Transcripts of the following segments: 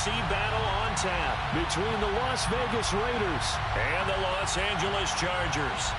AFC battle on tap between the Las Vegas Raiders and the Los Angeles Chargers.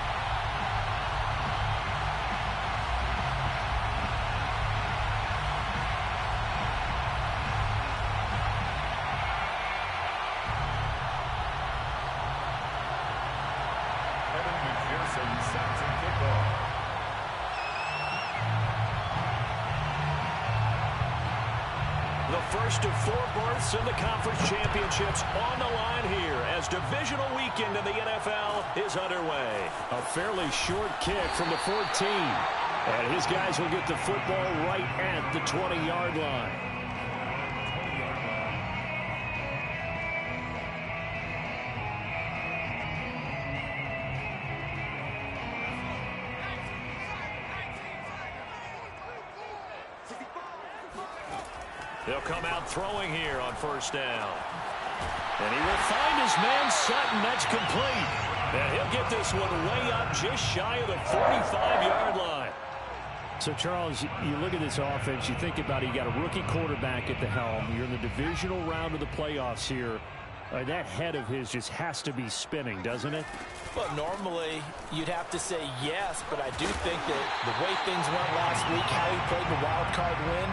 The first of 4 berths in the conference championships on the line here as divisional weekend in the NFL is underway. A fairly short kick from the 14. And his guys will get the football right at the 20-yard line. They'll come out throwing here on first down. And he will find his man Sutton. That's complete. And he'll get this one way up just shy of the 45-yard line. So, Charles, you look at this offense, you think about it, you got a rookie quarterback at the helm. You're in the divisional round of the playoffs here. That head of his just has to be spinning, doesn't it? Well, normally you'd have to say yes, but I do think that the way things went last week, how he played the wild card win,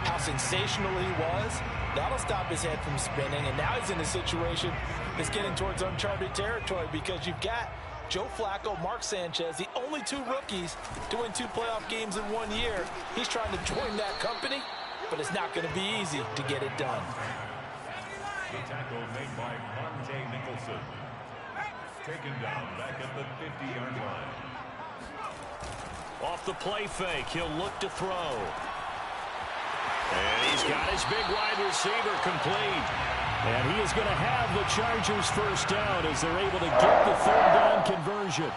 how sensational he was, that'll stop his head from spinning. And now he's in a situation that's getting towards uncharted territory because you've got Joe Flacco, Mark Sanchez, the only 2 rookies to win 2 playoff games in 1 year. He's trying to join that company, but it's not going to be easy to get it done. The tackle made by Monte Nicholson. Taken down back at the 50-yard line. Off the play fake, he'll look to throw. And he's got his big wide receiver complete. And he is going to have the Chargers first down as they're able to get the 3rd down conversion.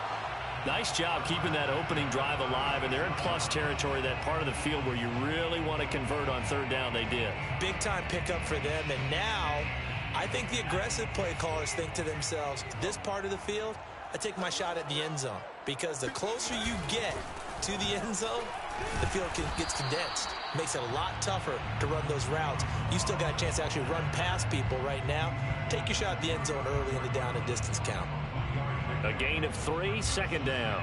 Nice job keeping that opening drive alive, and they're in plus territory, that part of the field where you really want to convert on 3rd down. They did. Big time pickup for them, and now I think the aggressive play callers think to themselves, this part of the field, I take my shot at the end zone, because the closer you get to the end zone, the field gets condensed. Makes it a lot tougher to run those routes. You still got a chance to actually run past people right now. Take your shot at the end zone early in the down and distance count. A gain of 3, 2nd down.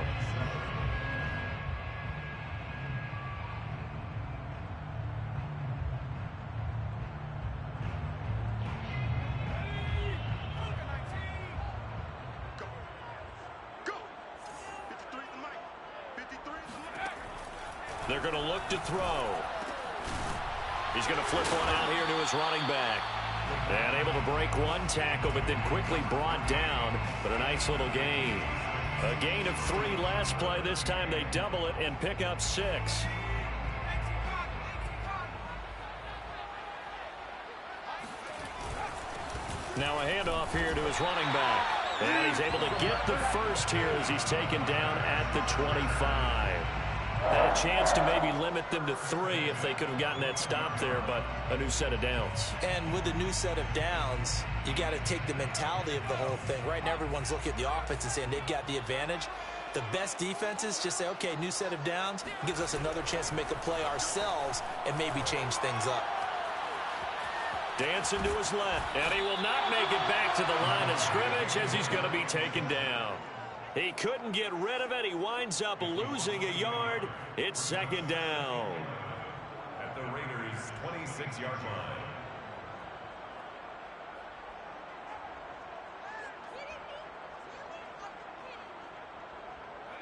They're going to look to throw. He's going to flip one out here to his running back. And able to break 1 tackle, but then quickly brought down. But a nice little gain. A gain of 3 last play. This time they double it and pick up 6. Now a handoff here to his running back. And he's able to get the first here as he's taken down at the 25. Had a chance to maybe limit them to 3 if they could have gotten that stop there, but a new set of downs. And with a new set of downs, you got to take the mentality of the whole thing. Right now, everyone's looking at the offense and saying they've got the advantage. The best defenses just say, okay, new set of downs, gives us another chance to make a play ourselves and maybe change things up. Dancing to his left, and he will not make it back to the line of scrimmage as he's going to be taken down. He couldn't get rid of it. He winds up losing a yard. It's 2nd down. At the Raiders' 26-yard line.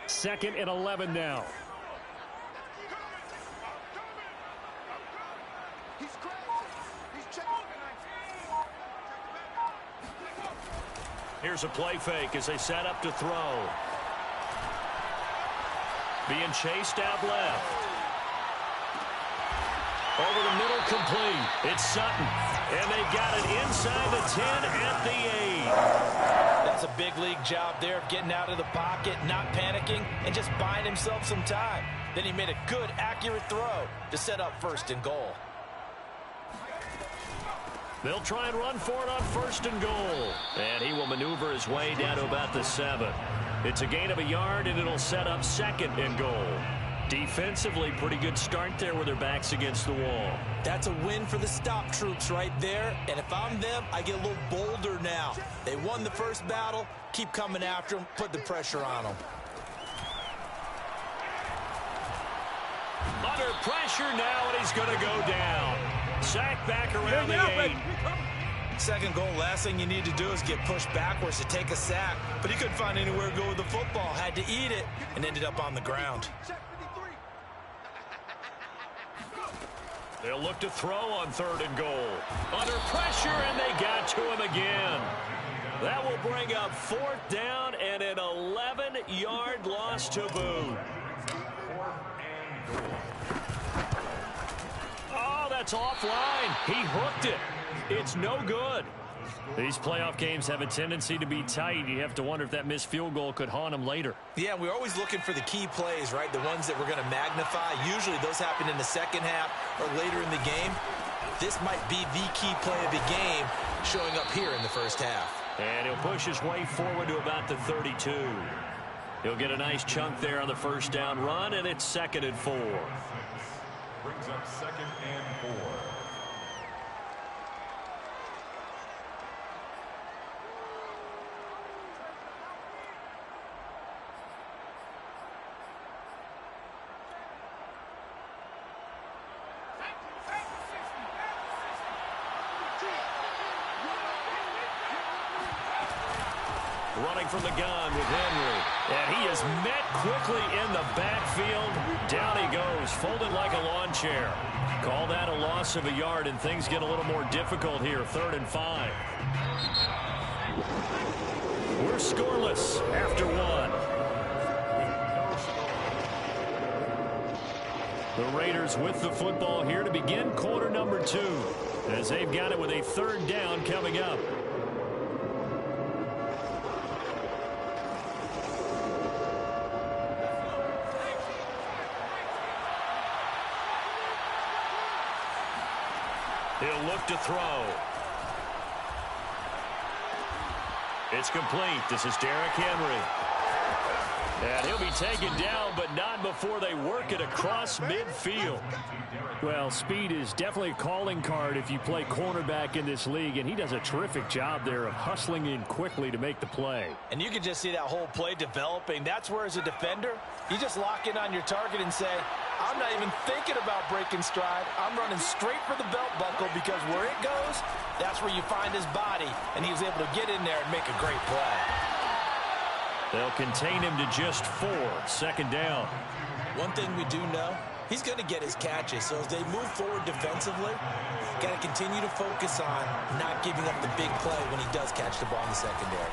Second and 11 now. Here's a play fake as they set up to throw. Being chased out left. Over the middle, complete. It's Sutton. And they got it inside the 10 at the 8. That's a big league job there of getting out of the pocket, not panicking, and just buying himself some time. Then he made a good, accurate throw to set up 1st and goal. They'll try and run for it on 1st and goal. And he will maneuver his way down to about the 7. It's a gain of a yard, and it'll set up 2nd and goal. Defensively, pretty good start there with their backs against the wall. That's a win for the stop troops right there. And if I'm them, I get a little bolder now. They won the first battle. Keep coming after them. Put the pressure on them. Under pressure now, and he's going to go down. Sack back around the 8. Second goal, last thing you need to do is get pushed backwards to take a sack. But he couldn't find anywhere to go with the football. Had to eat it and ended up on the ground. They'll look to throw on 3rd and goal. Under pressure, and they got to him again. That will bring up 4th down and an 11-yard loss to boot. Oh, that's offline. He hooked it. It's no good. These playoff games have a tendency to be tight. You have to wonder if that missed field goal could haunt him later. Yeah, we're always looking for the key plays, right? The ones that we're going to magnify. Usually those happen in the second half or later in the game. This might be the key play of the game showing up here in the first half. And he'll push his way forward to about the 32. He'll get a nice chunk there on the first down run, and it's 2nd and 4. Brings up 2nd and 4. Running from the gun with Henry. And he is met quickly in the backfield. Down he goes, folded like a lawn chair. Call that a loss of a yard, and things get a little more difficult here. 3rd and 5. We're scoreless after 1. The Raiders with the football here to begin quarter number 2, as they've got it with a 3rd down coming up. He'll look to throw. It's complete. This is Derrick Henry. And he'll be taken down, but not before they work it across midfield. Well, speed is definitely a calling card if you play cornerback in this league, and he does a terrific job there of hustling in quickly to make the play. And you can just see that whole play developing. That's where, as a defender, you just lock in on your target and say, I'm not even thinking about breaking stride. I'm running straight for the belt buckle, because where it goes, that's where you find his body. And he was able to get in there and make a great play. They'll contain him to just 4. 2nd down. One thing we do know, he's going to get his catches. So as they move forward defensively, got to continue to focus on not giving up the big play when he does catch the ball in the secondary.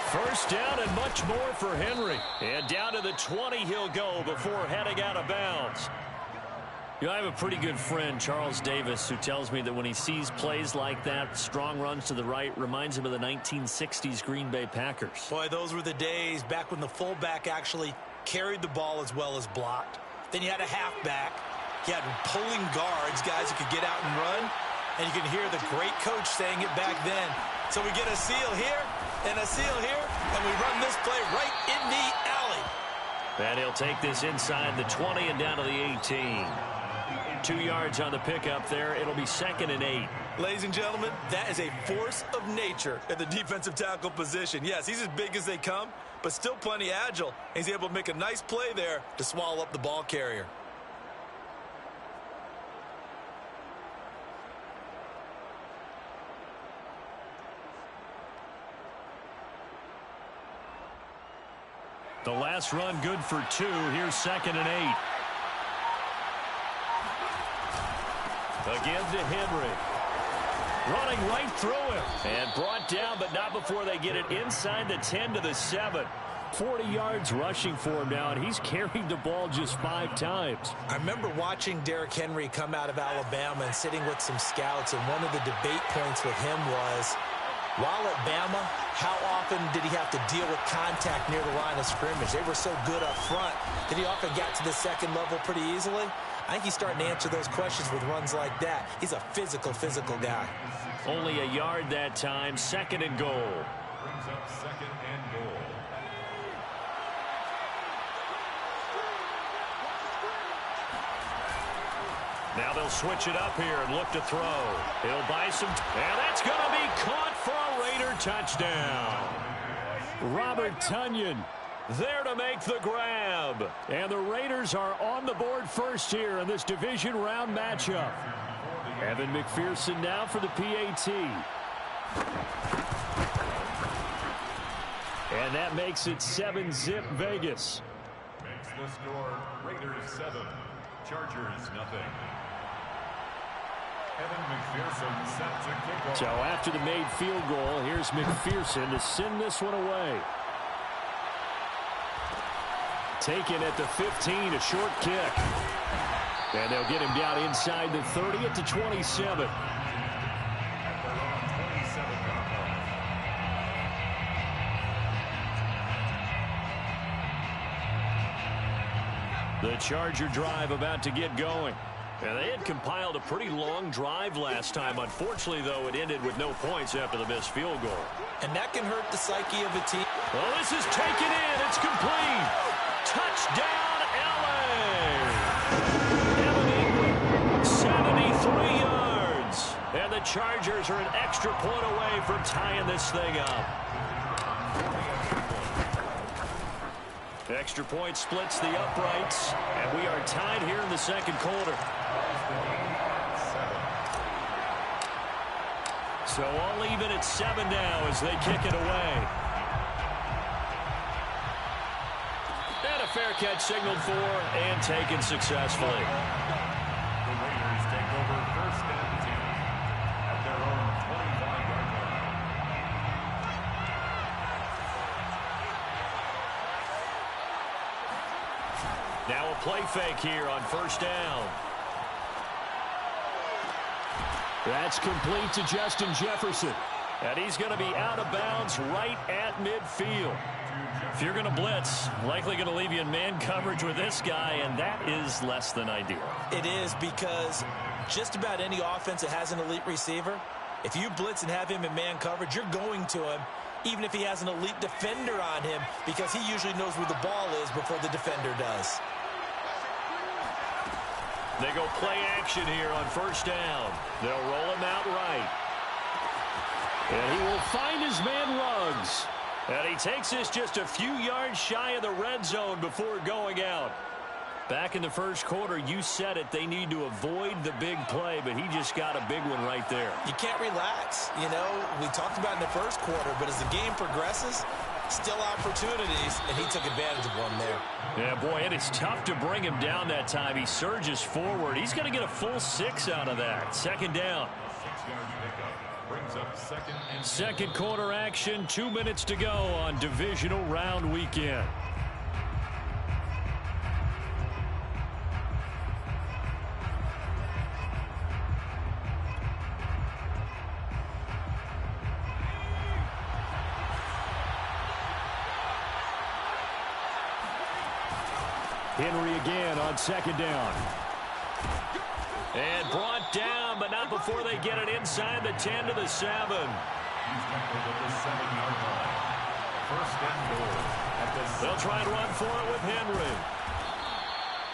1st down and much more for Henry. And down to the 20 he'll go before heading out of bounds. You know, I have a pretty good friend, Charles Davis, who tells me that when he sees plays like that, strong runs to the right, reminds him of the 1960s Green Bay Packers. Boy, those were the days back when the fullback actually carried the ball as well as blocked. Then you had a halfback. You had pulling guards, guys who could get out and run. And you can hear the great coach saying it back then. So we get a seal here and a seal here, and we run this play right in the alley. And he'll take this inside the 20 and down to the 18. 2 yards on the pickup there. It'll be 2nd and 8. Ladies and gentlemen, that is a force of nature at the defensive tackle position. Yes, he's as big as they come, but still plenty agile. He's able to make a nice play there to swallow up the ball carrier. The last run good for 2. Here's 2nd and 8. Again to Henry. Running right through him. And brought down, but not before they get it inside the 10 to the 7. 40 yards rushing for him now, and he's carried the ball just 5 times. I remember watching Derrick Henry come out of Alabama and sitting with some scouts, and one of the debate points with him was, while at Bama, how often did he have to deal with contact near the line of scrimmage? They were so good up front that he often got to the second level pretty easily. I think he's starting to answer those questions with runs like that. He's a physical guy. Only a yard that time. 2nd and goal. Brings up 2nd and goal. Now they'll switch it up here and look to throw. He'll buy some, and that's going to be caught for a Raider touchdown. Robert Tonyan there to make the grab. And the Raiders are on the board first here in this division round matchup. Evan McPherson now for the PAT. And that makes it 7-zip Vegas. Makes the score Raiders 7, Chargers nothing. Evan McPherson set to kick off. So after the made field goal, here's McPherson to send this one away. Taken at the 15, a short kick. And they'll get him down inside the 30 at the 27. The Charger drive about to get going. And they had compiled a pretty long drive last time. Unfortunately, though, it ended with no points after the missed field goal. And that can hurt the psyche of a team. Well, this is taken in. It's complete. Touchdown, L.A. Evan Ingram, 73 yards. And the Chargers are an extra point away from tying this thing up. Extra point splits the uprights, and we are tied here in the second quarter. So all even at 7 now as they kick it away. And a fair catch signaled for and taken successfully. The Raiders take over first and 10 at their own 25-yard line. Now a play fake here on first down. That's complete to Justin Jefferson. And he's going to be out of bounds right at midfield. If you're going to blitz, likely going to leave you in man coverage with this guy, and that is less than ideal. It is, because just about any offense that has an elite receiver, if you blitz and have him in man coverage, you're going to him, even if he has an elite defender on him, because he usually knows where the ball is before the defender does. They go play action here on first down. They'll roll him out right. And he will find his man Ruggs. And he takes this just a few yards shy of the red zone before going out. Back in the first quarter, you said it, they need to avoid the big play, but he just got a big one right there. You can't relax. You know, we talked about in the first quarter, but as the game progresses, still opportunities, and he took advantage of one there. Yeah, boy, it is tough to bring him down that time. He surges forward. He's going to get a full 6 out of that. Second down. 6-yard pickup brings up second and 10. Second quarter action, 2 minutes to go on divisional round weekend. Henry again on second down. And brought down, but not before they get it inside the 10 to the 7. He's tackled at the 7-yard line. First and goal at the 7. They'll try and run for it with Henry.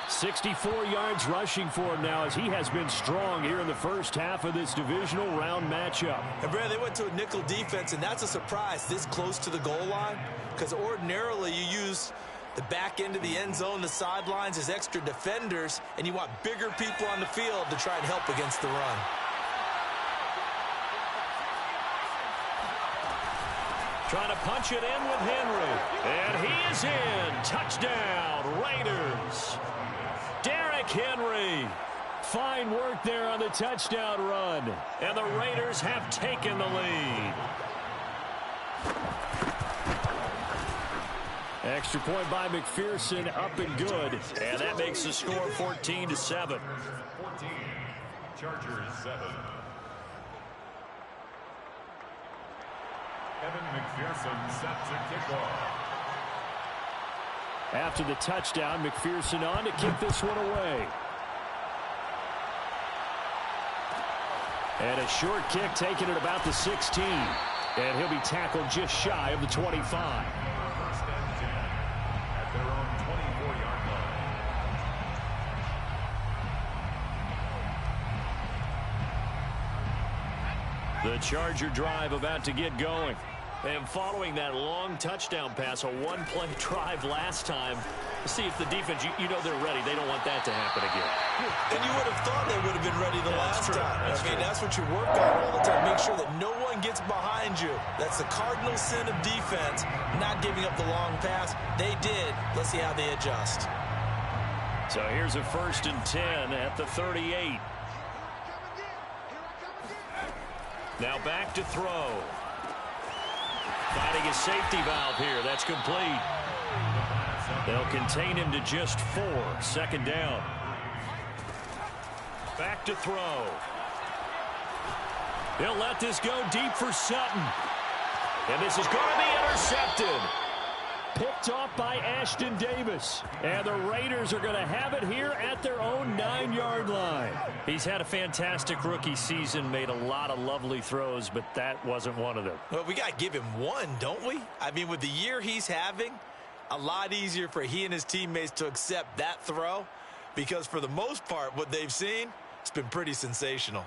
64 yards rushing for him now as he has been strong here in the first half of this divisional round matchup. And Brad, they went to a nickel defense, and that's a surprise this close to the goal line, because ordinarily you use the back end of the end zone, the sidelines as extra defenders, and you want bigger people on the field to try and help against the run. Trying to punch it in with Henry. And he is in. Touchdown, Raiders. Derrick Henry. Fine work there on the touchdown run. And the Raiders have taken the lead. Extra point by McPherson, up and good. And that makes the score 14-7. 14, Chargers 7. Evan McPherson set to kick off. After the touchdown, McPherson on to kick this one away. And a short kick taken at about the 16. And he'll be tackled just shy of the 25. Their own 24-yard line. The Charger drive about to get going. And following that long touchdown pass, a one-play drive last time, see if the defense, you know they're ready. They don't want that to happen again. And you would have thought they would have been ready the last time. That's what you work on all the time. Make sure that no one gets behind you. That's the cardinal sin of defense, not giving up the long pass. They did. Let's see how they adjust. So here's a 1st and 10 at the 38. Now back to throw. Finding a safety valve here. That's complete. They'll contain him to just 4. 2nd down. Back to throw. They'll let this go deep for Sutton. And this is going to be intercepted. Picked off by Ashton Davis. And the Raiders are going to have it here at their own 9-yard line. He's had a fantastic rookie season, made a lot of lovely throws, but that wasn't one of them. Well, we got to give him one, don't we? I mean, with the year he's having, a lot easier for he and his teammates to accept that throw, because for the most part, what they've seen, it's been pretty sensational.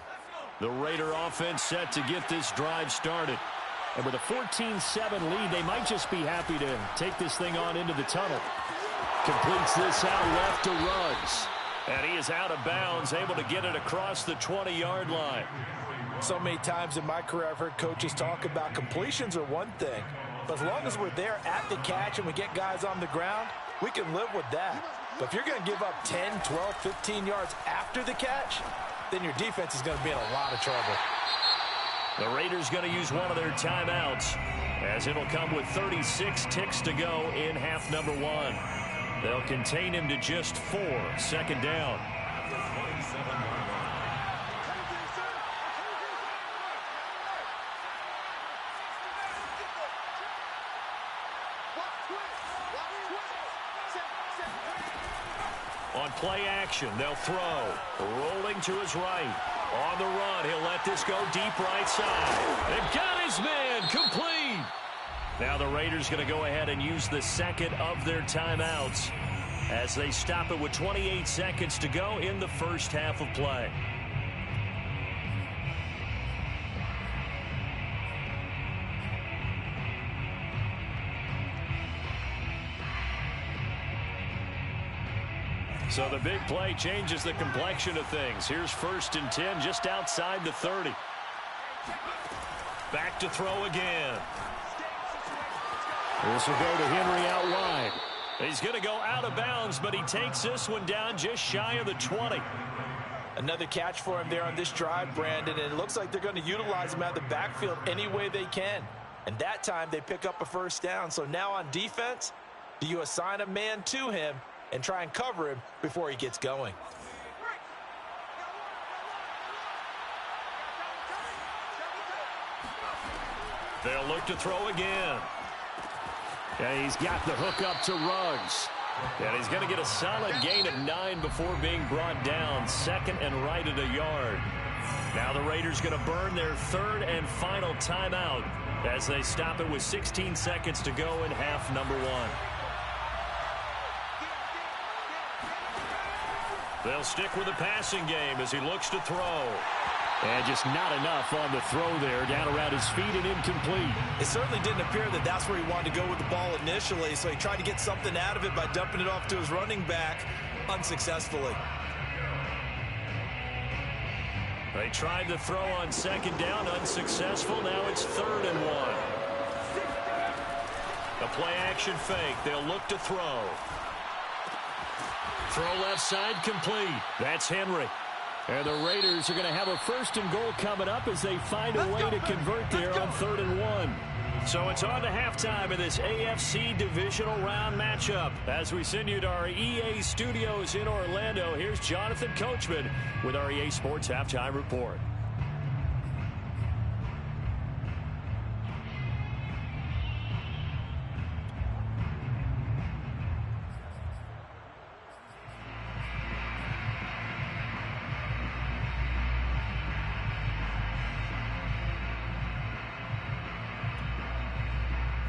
The Raider offense set to get this drive started. And with a 14-7 lead, they might just be happy to take this thing on into the tunnel. Completes this out left to Ruggs. And he is out of bounds, able to get it across the 20-yard line. So many times in my career, I've heard coaches talk about completions are one thing. But as long as we're there at the catch and we get guys on the ground, we can live with that. But if you're going to give up 10, 12, 15 yards after the catch, then your defense is going to be in a lot of trouble. The Raiders going to use one of their timeouts, as it'll come with 36 ticks to go in half number 1. They'll contain him to just 4. 2nd down. On play action, they'll throw. Rolling to his right. On the run, he'll let this go deep right side. They've got his man complete. Now the Raiders going to go ahead and use the second of their timeouts as they stop it with 28 seconds to go in the first half of play. So the big play changes the complexion of things. Here's 1st and 10 just outside the 30. Back to throw again. This will go to Henry out wide. He's going to go out of bounds, but he takes this one down just shy of the 20. Another catch for him there on this drive, Brandon, and it looks like they're going to utilize him out of the backfield any way they can. And that time they pick up a 1st down. So now on defense, do you assign a man to him and try and cover him before he gets going? They'll look to throw again. And he's got the hook up to Ruggs. And he's going to get a solid gain of 9 before being brought down. 2nd and right at a yard. Now the Raiders going to burn their 3rd and final timeout as they stop it with 16 seconds to go in half number 1. They'll stick with the passing game as he looks to throw. And just not enough on the throw there. Down around his feet and incomplete. It certainly didn't appear that that's where he wanted to go with the ball initially, so he tried to get something out of it by dumping it off to his running back unsuccessfully. They tried to throw on 2nd down, unsuccessful. Now it's 3rd and 1. A play action fake. They'll look to throw. Throw left side complete. That's Henry. And the Raiders are going to have a 1st and goal coming up as they find a way to convert there on 3rd and 1. So it's on to halftime in this AFC divisional round matchup. As we send you to our EA studios in Orlando, here's Jonathan Coachman with our EA Sports Halftime Report.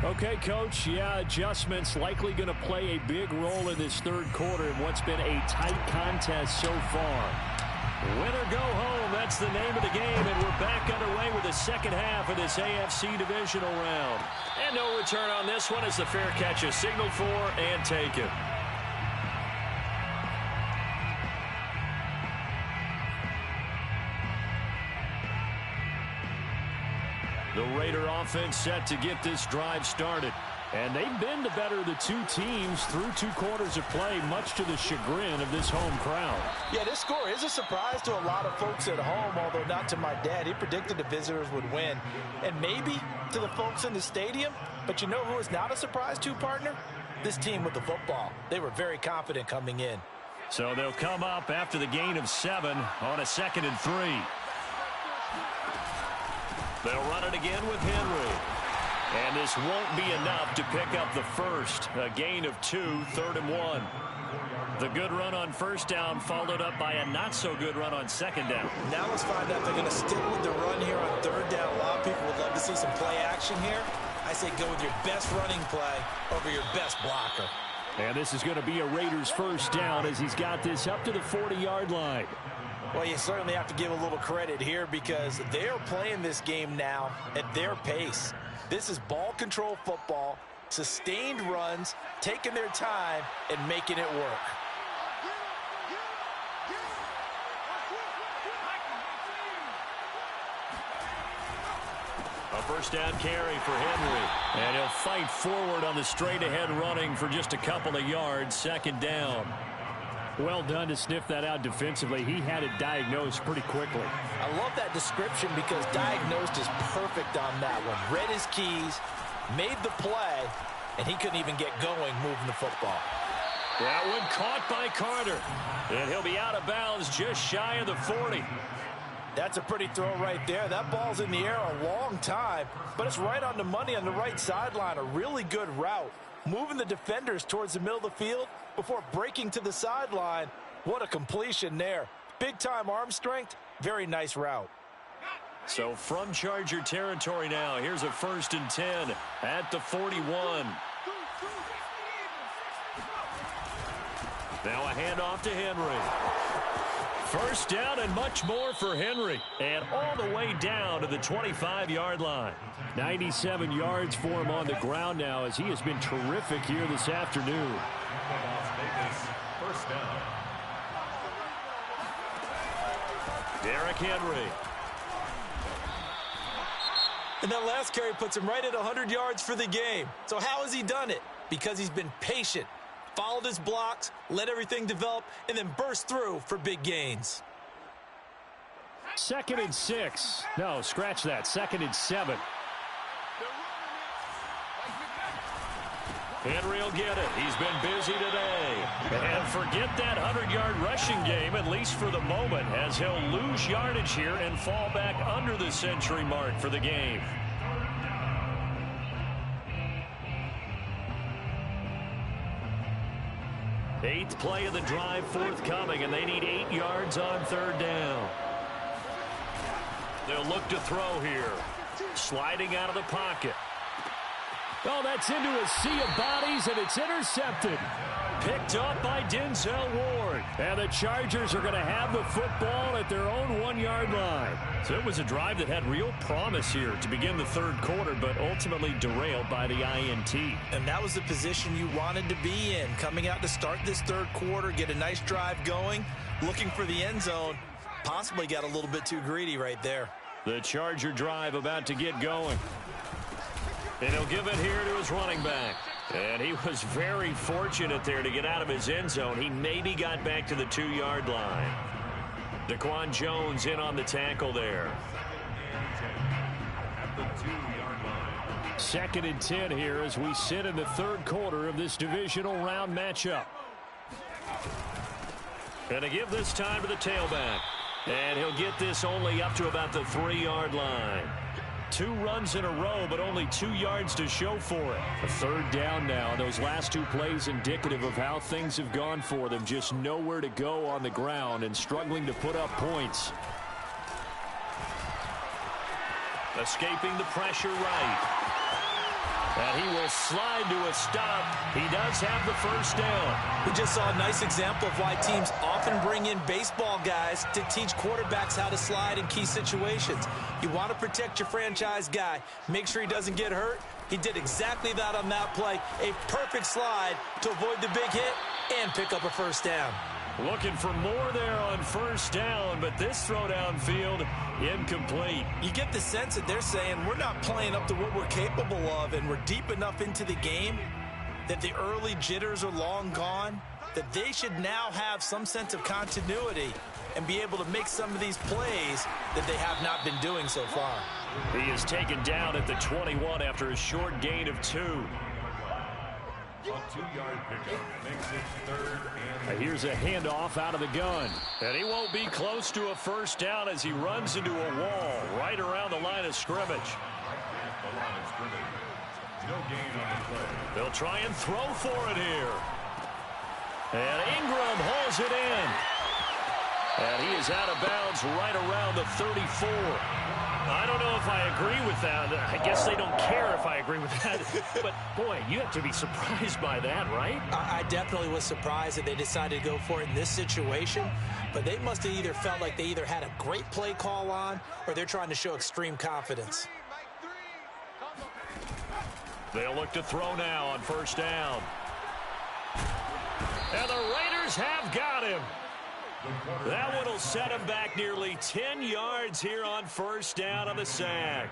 Okay, Coach, yeah, adjustments likely going to play a big role in this 3rd quarter in what's been a tight contest so far. Win or go home, that's the name of the game, and we're back underway with the second half of this AFC divisional round. And no return on this one as the fair catch is signaled for and taken. The Raider offense set to get this drive started. And they've been the better of the two teams through 2 quarters of play, much to the chagrin of this home crowd. Yeah, this score is a surprise to a lot of folks at home, although not to my dad. He predicted the visitors would win. And maybe to the folks in the stadium. But you know who is not a surprise to, partner? This team with the football. They were very confident coming in. So they'll come up after the gain of 7 on a 2nd and 3. They'll run it again with Henry. And this won't be enough to pick up the first. A gain of 2, 3rd and 1. The good run on first down followed up by a not-so-good run on second down. Now let's find out if they're going to stick with the run here on 3rd down. A lot of people would love to see some play action here. I say go with your best running play over your best blocker. And this is going to be a Raiders first down as he's got this up to the 40-yard line. Well, you certainly have to give a little credit here because they're playing this game now at their pace. This is ball control football, sustained runs, taking their time, and making it work. A first down carry for Henry. And he'll fight forward on the straight-ahead running for just a couple of yards, 2nd down. Well done to sniff that out defensively. He had it diagnosed pretty quickly. I love that description because diagnosed is perfect on that one. Read his keys, made the play, and he couldn't even get going moving the football. That one caught by Carter. And he'll be out of bounds just shy of the 40. That's a pretty throw right there. That ball's in the air a long time, but it's right on the money on the right sideline. A really good route. Moving the defenders towards the middle of the field before breaking to the sideline. What a completion there. Big-time arm strength. Very nice route. So from Charger territory now, here's a 1st and 10 at the 41. Now a handoff to Henry. First down and much more for Henry. And all the way down to the 25-yard line. 97 yards for him on the ground now as he has been terrific here this afternoon. First down. Derrick Henry. And that last carry puts him right at 100 yards for the game. So how has he done it? Because he's been patient, followed his blocks, let everything develop, and then burst through for big gains. 2nd and 6. No, scratch that. 2nd and 7. Henry will get it. He's been busy today. And forget that 100-yard rushing game, at least for the moment, as he'll lose yardage here and fall back under the century mark for the game. Eighth play of the drive forthcoming, and they need 8 yards on 3rd down. They'll look to throw here. Sliding out of the pocket. Oh, that's into a sea of bodies, and it's intercepted. Picked up by Denzel Ward. And the Chargers are going to have the football at their own 1-yard line. So it was a drive that had real promise here to begin the 3rd quarter, but ultimately derailed by the INT. And that was the position you wanted to be in. Coming out to start this 3rd quarter, get a nice drive going, looking for the end zone. Possibly got a little bit too greedy right there. The Charger drive about to get going. And he'll give it here to his running back. And he was very fortunate there to get out of his end zone. He maybe got back to the 2-yard line. Daquan Jones in on the tackle there. At the 2-yard line. 2nd and 10 here as we sit in the 3rd quarter of this divisional round matchup. And to give this time to the tailback. And he'll get this only up to about the 3-yard line. 2 runs in a row, but only 2 yards to show for it. A 3rd down now. Those last 2 plays indicative of how things have gone for them. Just nowhere to go on the ground and struggling to put up points. Escaping the pressure right. And he will slide to a stop. He does have the first down. We just saw a nice example of why teams often bring in baseball guys to teach quarterbacks how to slide in key situations. You want to protect your franchise guy. Make sure he doesn't get hurt. He did exactly that on that play. A perfect slide to avoid the big hit and pick up a first down. Looking for more there on first down, but this throw downfield, incomplete. You get the sense that they're saying we're not playing up to what we're capable of, and we're deep enough into the game that the early jitters are long gone, that they should now have some sense of continuity and be able to make some of these plays that they have not been doing so far. He is taken down at the 21 after a short gain of 2. A 2-yard pickup makes it 3rd and... Here's a handoff out of the gun. And he won't be close to a first down as he runs into a wall right around the line of scrimmage. No gain on the play. They'll try and throw for it here. And Ingram holds it in. And he is out of bounds right around the 34. I don't know if I agree with that. I guess they don't care if I agree with that. But, boy, you have to be surprised by that, right? I definitely was surprised that they decided to go for it in this situation. But they must have either felt like they either had a great play call on or they're trying to show extreme confidence. They'll look to throw now on first down. And the Raiders have got him. That one will set him back nearly 10 yards here on first down on the sack.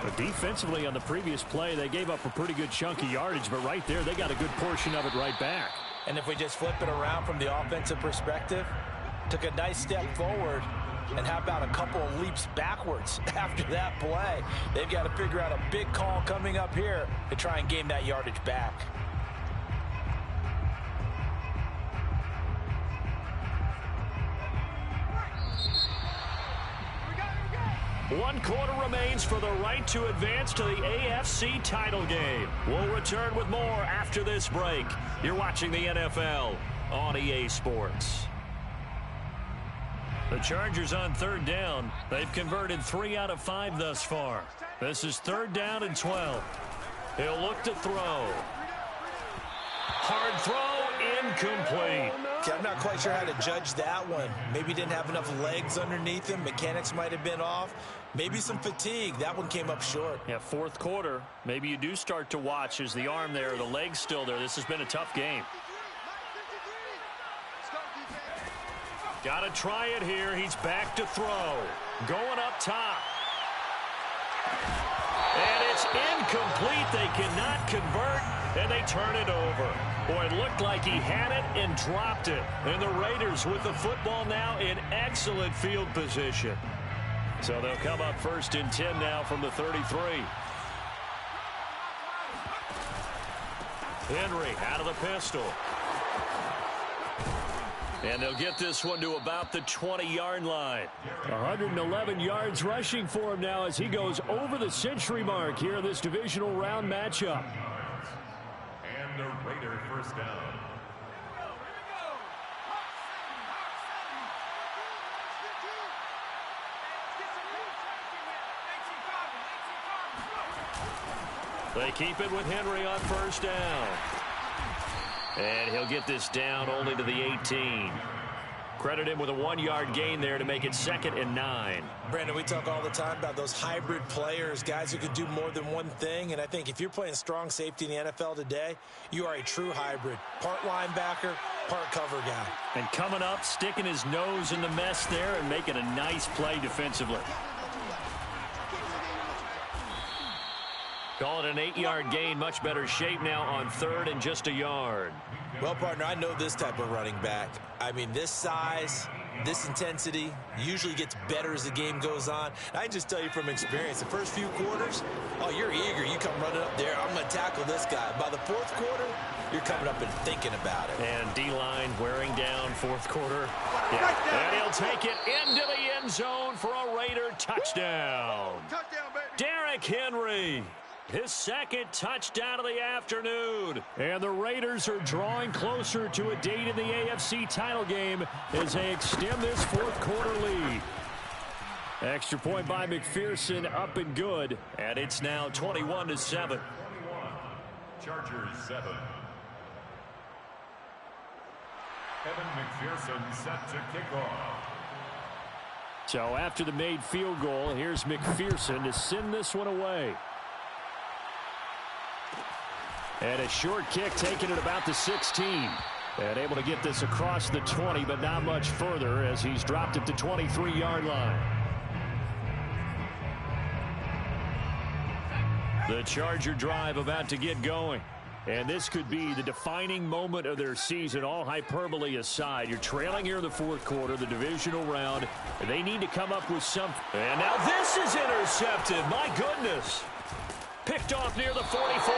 But defensively on the previous play, they gave up a pretty good chunk of yardage, but right there, they got a good portion of it right back. And if we just flip it around from the offensive perspective, took a nice step forward, and how about a couple of leaps backwards after that play? They've got to figure out a big call coming up here to try and gain that yardage back. One quarter remains for the right to advance to the AFC title game. We'll return with more after this break. You're watching the NFL on EA Sports. The Chargers on third down. They've converted 3 out of 5 thus far. This is 3rd down and 12. He'll look to throw. Hard throw, incomplete. Okay, I'm not quite sure how to judge that one. Maybe he didn't have enough legs underneath him. Mechanics might have been off. Maybe some fatigue. That one came up short. Yeah, 4th quarter. Maybe you do start to watch as the arm there, the leg's still there. This has been a tough game. Got to try it here. He's back to throw. Going up top. And it's incomplete. They cannot convert, and they turn it over. Boy, it looked like he had it and dropped it. And the Raiders with the football now in excellent field position. So they'll come up 1st and 10 now from the 33. Henry out of the pistol. And they'll get this one to about the 20-yard line. 111 yards rushing for him now as he goes over the century mark here in this divisional round matchup. And the Raider first down. They keep it with Henry on first down. And he'll get this down only to the 18. Credit him with a 1-yard gain there to make it 2nd and 9. Brandon, we talk all the time about those hybrid players, guys who could do more than one thing. And I think if you're playing strong safety in the NFL today, you are a true hybrid. Part linebacker, part cover guy. And coming up, sticking his nose in the mess there and making a nice play defensively. Call it an 8-yard gain. Much better shape now on 3rd and just a yard. Well, partner, I know this type of running back. I mean, this size, this intensity usually gets better as the game goes on. And I can just tell you from experience, the first few quarters, oh, you're eager. You come running up there. I'm going to tackle this guy. By the 4th quarter, you're coming up and thinking about it. And D-line wearing down 4th quarter. Yeah. And he'll take it into the end zone for a Raider touchdown. Derrick Henry. His 2nd touchdown of the afternoon. And the Raiders are drawing closer to a date in the AFC title game as they extend this 4th quarter lead. Extra point by McPherson, up and good. And it's now 21-7. Chargers 7. Evan McPherson set to kick off. So after the made field goal, here's McPherson to send this one away. And a short kick taken at about the 16. And able to get this across the 20, but not much further as he's dropped it to 23-yard line. The Charger drive about to get going. And this could be the defining moment of their season, all hyperbole aside. You're trailing here in the fourth quarter, the divisional round. And they need to come up with something. And now this is intercepted. My goodness. Picked off near the 44.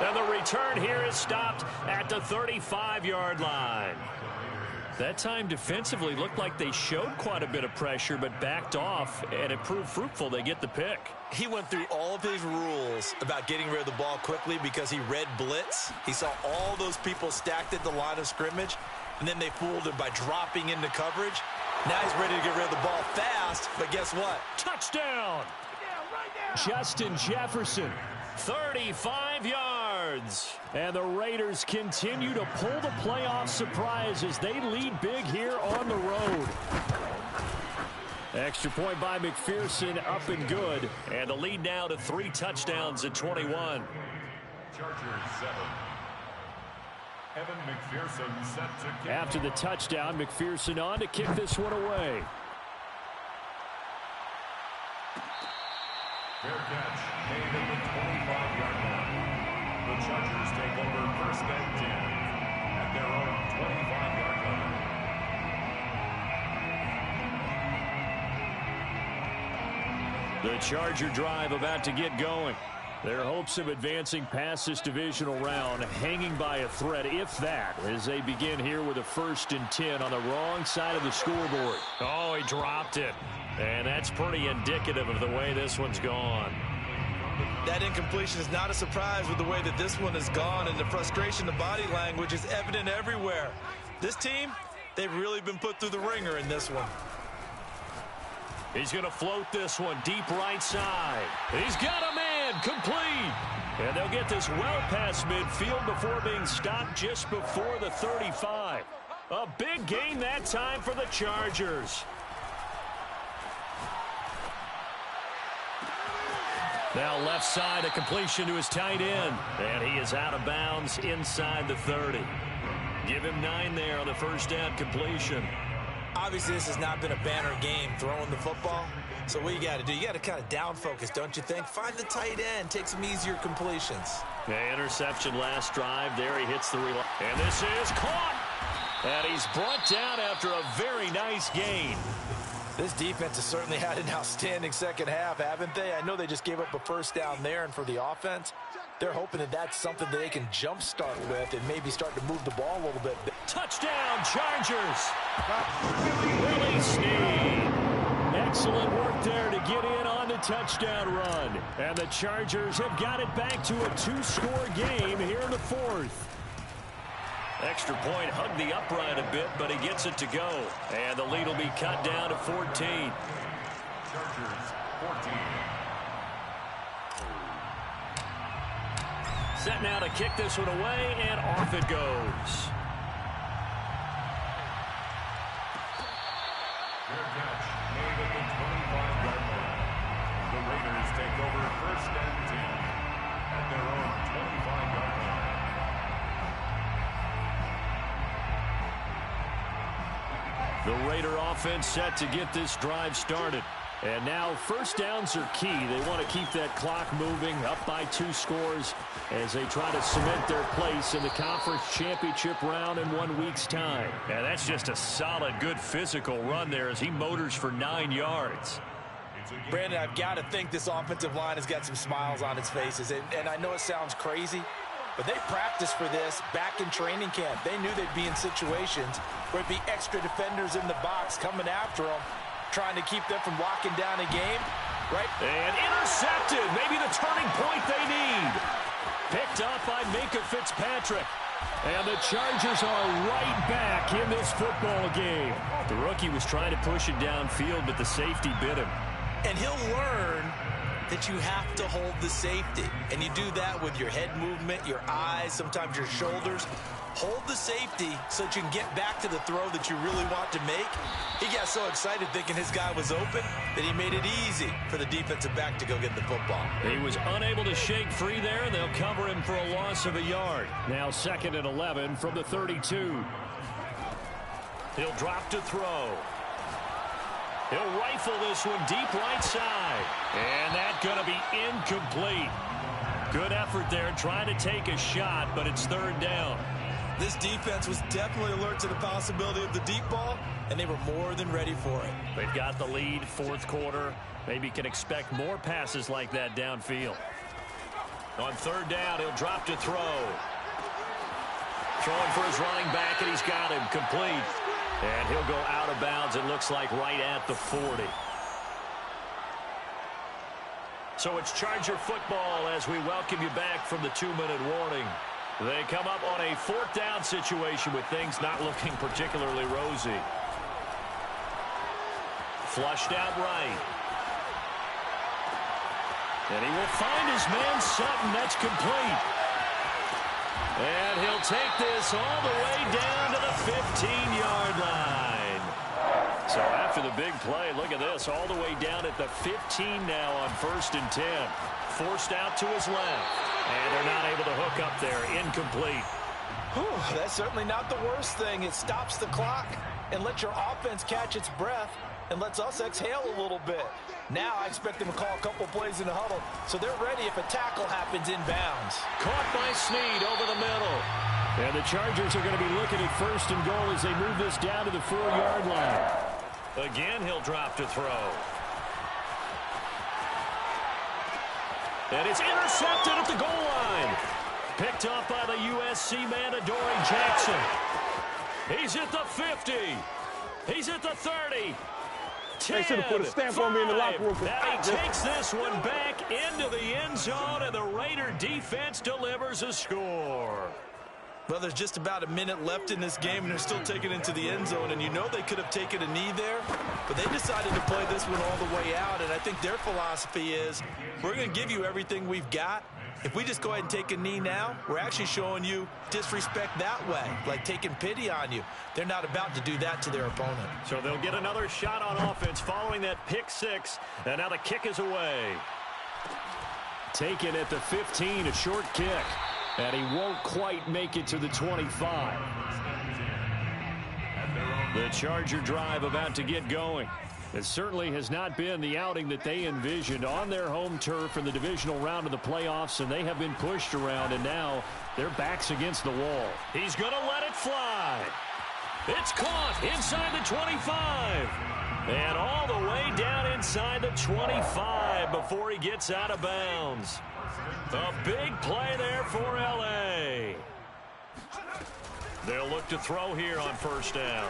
And the return here is stopped at the 35-yard line. That time defensively looked like they showed quite a bit of pressure, but backed off, and it proved fruitful. They get the pick. He went through all of his rules about getting rid of the ball quickly because he read blitz. He saw all those people stacked at the line of scrimmage, and then they fooled him by dropping into coverage. Now he's ready to get rid of the ball fast, but guess what? Touchdown! Justin Jefferson, 35 yards. And the Raiders continue to pull the playoff surprise as they lead big here on the road. Extra point by McPherson, up and good. And the lead now to 3 touchdowns at 21. Chargers 7. Evan McPherson set to kick. After the touchdown, McPherson on to kick this one away. Fair catch made at the 25-yard line. The Chargers take over first and 10 at their own 25-yard line. The Charger drive about to get going. Their hopes of advancing past this divisional round hanging by a thread, if that, as they begin here with a 1st and 10 on the wrong side of the scoreboard. Oh, he dropped it. And that's pretty indicative of the way this one's gone. That incompletion is not a surprise with the way that this one has gone, and the frustration, the body language is evident everywhere. This team, they've really been put through the ringer in this one. He's going to float this one deep right side. He's got a man complete. And they'll get this well past midfield before being stopped just before the 35. A big gain that time for the Chargers. Now left side, a completion to his tight end. And he is out of bounds inside the 30. Give him 9 there on the first down completion. Obviously, this has not been a banner game throwing the football. So what you got to do, you got to kind of down focus, don't you think? Find the tight end, take some easier completions. The interception last drive. There he hits the relay. And this is caught. And he's brought down after a very nice gain. This defense has certainly had an outstanding second half, haven't they? I know they just gave up a first down there, and for the offense, they're hoping that that's something that they can jumpstart with and maybe start to move the ball a little bit. Touchdown, Chargers. Willie Snead. Excellent work there to get in on the touchdown run. And the Chargers have got it back to a 2-score game here in the 4th. Extra point hugged the upright a bit, but he gets it to go. And the lead will be cut down to 14. Chargers 14. Set now to kick this one away, and off it goes. Fair catch made at the 25-yard line. The Raiders take over first and 10 at their own 25-yard line. The Raider offense set to get this drive started. And now first downs are key. They want to keep that clock moving, up by 2 scores as they try to cement their place in the conference championship round in 1 week's time. And that's just a solid, good physical run there as he motors for 9 yards. Brandon, I've got to think this offensive line has got some smiles on its faces. And I know it sounds crazy, but they practiced for this back in training camp. They knew they'd be in situations where it'd be extra defenders in the box coming after them, trying to keep them from locking down a game, right? And intercepted. Maybe the turning point they need. Picked up by Minkah Fitzpatrick. And the Chargers are right back in this football game. The rookie was trying to push it downfield, but the safety bit him. And he'll learn that you have to hold the safety. And you do that with your head movement, your eyes, sometimes your shoulders. Hold the safety so that you can get back to the throw that you really want to make. He got so excited thinking his guy was open that he made it easy for the defensive back to go get the football. He was unable to shake free there. They'll cover him for a loss of a yard. Now 2nd and 11 from the 32. He'll drop to throw. He'll rifle this one deep right side. And that's going to be incomplete. Good effort there trying to take a shot, but it's 3rd down. This defense was definitely alert to the possibility of the deep ball, and they were more than ready for it. They've got the lead, 4th quarter. Maybe can expect more passes like that downfield. On 3rd down, he'll drop to throw. Throwing for his running back, and he's got him complete. And he'll go out of bounds, it looks like, right at the 40. So it's Charger football as we welcome you back from the 2-minute warning. They come up on a 4th down situation with things not looking particularly rosy. Flushed out right. And he will find his man Sutton. That's complete. And he'll take this all the way down to the 15-yard line. So after the big play, look at this, all the way down at the 15 now on 1st and 10. Forced out to his left. And they're not able to hook up there. Incomplete. Whew, that's certainly not the worst thing. It stops the clock and lets your offense catch its breath and lets us exhale a little bit. Now I expect them to call a couple plays in the huddle, so they're ready if a tackle happens inbounds. Caught by Snead over the middle. And the Chargers are going to be looking at 1st and goal as they move this down to the 4-yard line. Again, he'll drop to throw. And it's intercepted at the goal line. Picked off by the USC man, Adoree Jackson. He's at the 50. He's at the 30. 10, they should have put a stamp on me in the locker room. Now he takes this one back into the end zone, and the Raider defense delivers a score. Well, there's just about a minute left in this game, and they're still taking it into the end zone. And you know they could have taken a knee there, but they decided to play this one all the way out. And I think their philosophy is, we're going to give you everything we've got. If we just go ahead and take a knee now, we're actually showing you disrespect that way, like taking pity on you. They're not about to do that to their opponent. So they'll get another shot on offense following that pick 6, and now the kick is away. Taken at the 15, a short kick. And he won't quite make it to the 25. The Charger drive about to get going. It certainly has not been the outing that they envisioned on their home turf in the divisional round of the playoffs, and they have been pushed around, and now their back's against the wall. He's going to let it fly. It's caught inside the 25. And all the way down inside the 25 before he gets out of bounds. A big play there for L.A. They'll look to throw here on 1st down.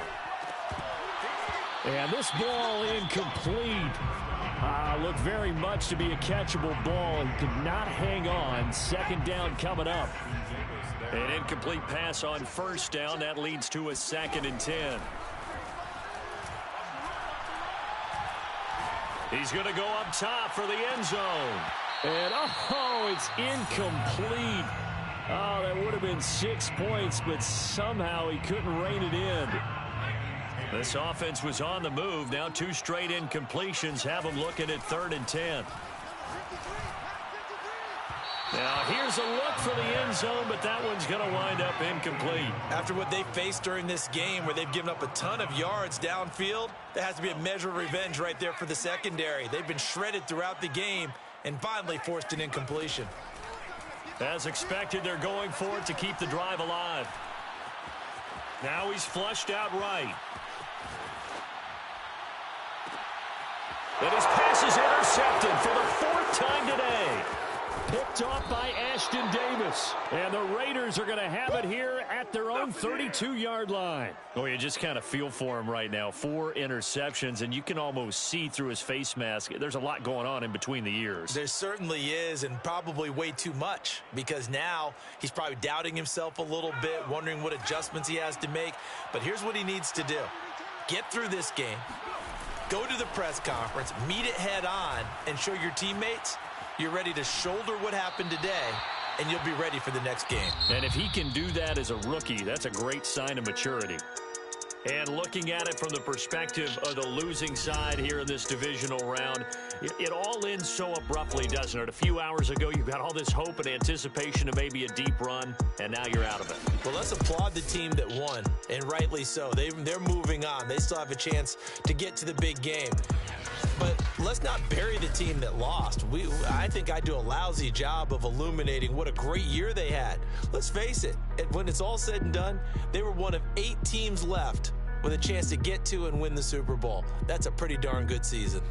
And this ball incomplete. Looked very much to be a catchable ball. He could not hang on. 2nd down coming up. An incomplete pass on 1st down. That leads to a 2nd and 10. He's going to go up top for the end zone. And, it's incomplete. That would have been 6 points, but somehow he couldn't rein it in. This offense was on the move. Now 2 straight incompletions have them looking at 3rd and 10. Now here's a look for the end zone, but that one's going to wind up incomplete. After what they faced during this game where they've given up a ton of yards downfield, there has to be a measure of revenge right there for the secondary. They've been shredded throughout the game and finally forced an incompletion. As expected, they're going for it to keep the drive alive. Now he's flushed out right. And his pass is intercepted for the 4th time today. Picked off by Ashton Davis. And the Raiders are going to have it here at their own 32-yard line. Oh, you just kind of feel for him right now. 4 interceptions, and you can almost see through his face mask. There's a lot going on in between the ears. There certainly is, and probably way too much, because now he's probably doubting himself a little bit, wondering what adjustments he has to make. But here's what he needs to do. Get through this game. Go to the press conference, meet it head on, and show your teammates you're ready to shoulder what happened today, and you'll be ready for the next game. And if he can do that as a rookie, that's a great sign of maturity. And looking at it from the perspective of the losing side here in this divisional round, it all ends so abruptly, doesn't it? A few hours ago, you got all this hope and anticipation of maybe a deep run, and now you're out of it. Well, let's applaud the team that won, and rightly so. They're moving on. They still have a chance to get to the big game. But let's not bury the team that lost. I think I do a lousy job of illuminating what a great year they had. Let's face it, when it's all said and done, they were one of 8 teams left with a chance to get to and win the Super Bowl. That's a pretty darn good season.